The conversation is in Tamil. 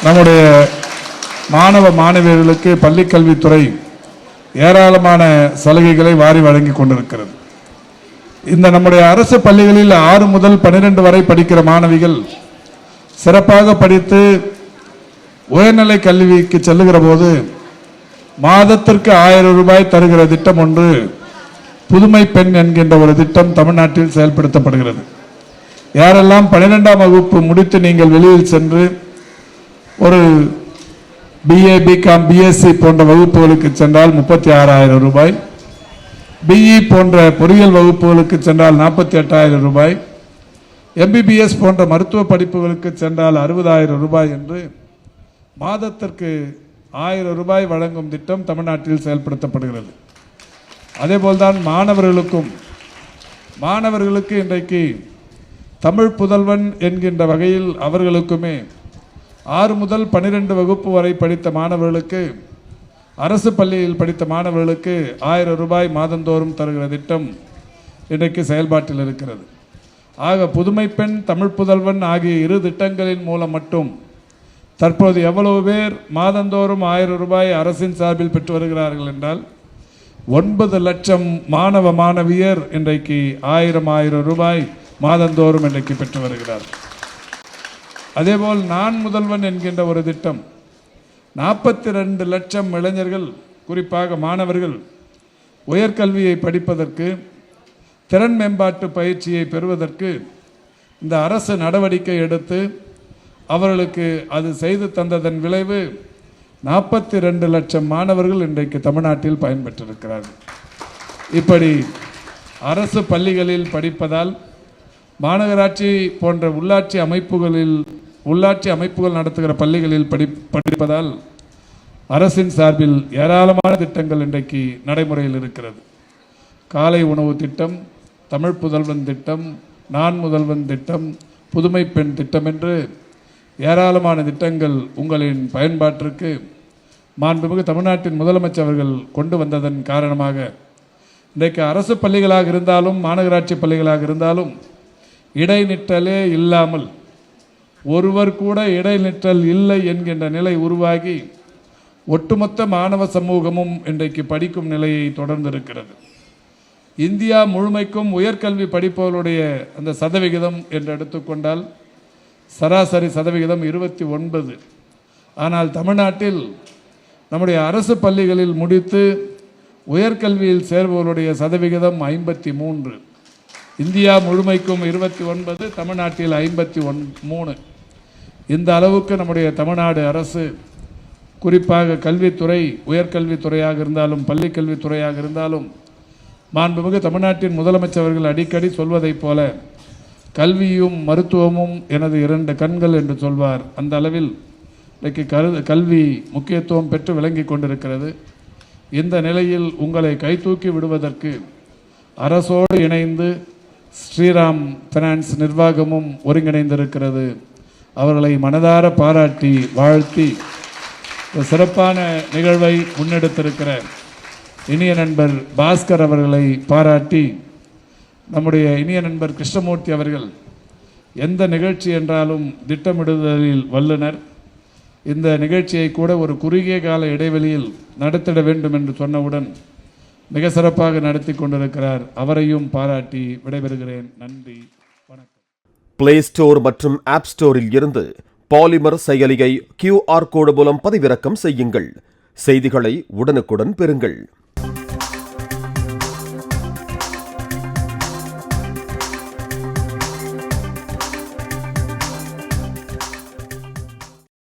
நம்முடைய மாணவ மாணவியர்களுக்கு பள்ளிக்கல்வித்துறை ஏராளமான சலுகைகளை வாரி வழங்கி கொண்டிருக்கிறது. இந்த நம்முடைய அரசு பள்ளிகளில் 6 முதல் 12 வரை படிக்கிற மாணவிகள் சிறப்பாக படித்து உயர்நிலை கல்விக்கு செல்லுகிற போது மாதத்திற்கு 1000 ரூபாய் தருகிற திட்டம் ஒன்று புதுமை பெண் என்கின்ற ஒரு திட்டம் தமிழ்நாட்டில் செயல்படுத்தப்படுகிறது. யாரெல்லாம் 12ஆம் வகுப்பு முடித்து நீங்கள் வெளியில் சென்று ஒரு BA, BCom, BSc போன்ற வகுப்புகளுக்கு சென்றால் 36,000 ரூபாய், BE போன்ற பொறியியல் வகுப்புகளுக்கு சென்றால் 48,000 ரூபாய், MBBS போன்ற மருத்துவ படிப்புகளுக்கு சென்றால் 60,000 ரூபாய் என்று மாதத்திற்கு 1000 ரூபாய் வழங்கும் திட்டம் தமிழ்நாட்டில் செயல்படுத்தப்படுகிறது. அதேபோல்தான் மாணவர்களுக்கு இன்றைக்கு தமிழ் புதல்வன் என்கின்ற வகையில் அவர்களுக்குமே 6 முதல் 12 வகுப்பு வரை படித்த மாணவர்களுக்கு, அரசு பள்ளியில் படித்த மாணவர்களுக்கு 1000 ரூபாய் மாதந்தோறும் தருகிற திட்டம் இன்றைக்கு செயல்பாட்டில் இருக்கிறது. ஆக புதுமை பெண், தமிழ் புதல்வன் ஆகிய 2 திட்டங்களின் மூலம் மட்டும் தற்போது எவ்வளவு பேர் மாதந்தோறும் 1000 ரூபாய் அரசின் சார்பில் பெற்று வருகிறார்கள் என்றால் 9 லட்சம் மாணவ மாணவியர் இன்றைக்கு 1000 ரூபாய் மாதந்தோறும் இன்றைக்கு பெற்று வருகிறார். அதேபோல் நான் முதல்வன் என்கின்ற ஒரு திட்டம் 42 லட்சம் இளைஞர்கள், குறிப்பாக மாணவர்கள் உயர்கல்வியை படிப்பதற்கு, திறன் மேம்பாட்டு பயிற்சியை பெறுவதற்கு இந்த அரசு நடவடிக்கை எடுத்து அவர்களுக்கு அது செய்து தந்ததன் விளைவு 42 லட்சம் மாணவர்கள் இன்றைக்கு தமிழ்நாட்டில் பயன்பெற்றிருக்கிறார்கள். இப்படி அரசு பள்ளிகளில் படிப்பதால் மாநகராட்சி போன்ற உள்ளாட்சி அமைப்புகள் நடத்துகிற பள்ளிகளில் படிப்பதால் அரசின் சார்பில் ஏராளமான திட்டங்கள் இன்றைக்கு நடைமுறையில் இருக்கிறது. காலை உணவு திட்டம், தமிழ் புதல்வன் திட்டம், நான் முதல்வன் திட்டம், புதுமை பெண் திட்டம் என்று ஏராளமான திட்டங்கள் உங்களின் பயன்பாட்டிற்கு மாண்புமிகு தமிழ்நாட்டின் முதலமைச்சர் அவர்கள் கொண்டு வந்ததன் காரணமாக இன்றைக்கு அரசு பள்ளிகளாக இருந்தாலும் மாநகராட்சி பள்ளிகளாக இருந்தாலும் இடைநிற்றலே இல்லாமல், ஒருவர் கூட இடைநிற்றல் இல்லை என்கின்ற நிலை உருவாகி ஒட்டுமொத்த மாணவ சமூகமும் இன்றைக்கு படிக்கும் நிலையை தொடர்ந்திருக்கிறது. இந்தியா முழுமைக்கும் உயர்கல்வி படிப்பவர்களுடைய அந்த சதவிகிதம் என்று எடுத்துக்கொண்டால் சராசரி சதவிகிதம் 29. ஆனால் தமிழ்நாட்டில் நம்முடைய அரசு பள்ளிகளில் முடித்து உயர்கல்வியில் சேர்பவர்களுடைய சதவிகிதம் 53. இந்தியா முழுமைக்கும் 29, தமிழ்நாட்டில் 53. இந்த அளவுக்கு நம்முடைய தமிழ்நாடு அரசு, குறிப்பாக கல்வித்துறை, உயர்கல்வித்துறையாக இருந்தாலும் பள்ளிக்கல்வித்துறையாக இருந்தாலும், மாண்புமிகு தமிழ்நாட்டின் முதலமைச்சர் அவர்கள் அடிக்கடி சொல்வதைப் போல கல்வியும் மருத்துவமும் எனது 2 கண்கள் என்று சொல்வார். அந்த அளவில் இன்றைக்கு கல்வி முக்கியத்துவம் பெற்று விளங்கி கொண்டிருக்கிறது. இந்த நிலையில் உங்களை கைதூக்கி விடுவதற்கு அரசோடு இணைந்து ஸ்ரீராம் ஃபைனான்ஸ் நிர்வாகமும் ஒருங்கிணைந்திருக்கிறது. அவர்களை மனதார பாராட்டி வாழ்த்தி சிறப்பான நிகழ்வை முன்னெடுத்திருக்கிற இனிய நண்பர் பாஸ்கர் அவர்களை பாராட்டி, நம்முடைய இனிய நண்பர் கிருஷ்ணமூர்த்தி அவர்கள் எந்த நிகழ்ச்சி என்றாலும் திட்டமிடுதலில் வல்லுனர். இந்த நிகழ்ச்சியை கூட ஒரு குறுகிய கால இடைவெளியில் நடத்திட வேண்டும் என்று சொன்னவுடன் மிக சிறப்பாக நடத்தி கொண்டிருக்கிறார். அவரையும் பாராட்டி விடைபெறுகிறேன். நன்றி, வணக்கம். பிளே ஸ்டோர் மற்றும் ஆப் ஸ்டோரில் இருந்து பாலிமர் செயலியை QR கோடு மூலம் பதிவிறக்கம் செய்யுங்கள். செய்திகளை உடனுக்குடன் பெறுங்கள்.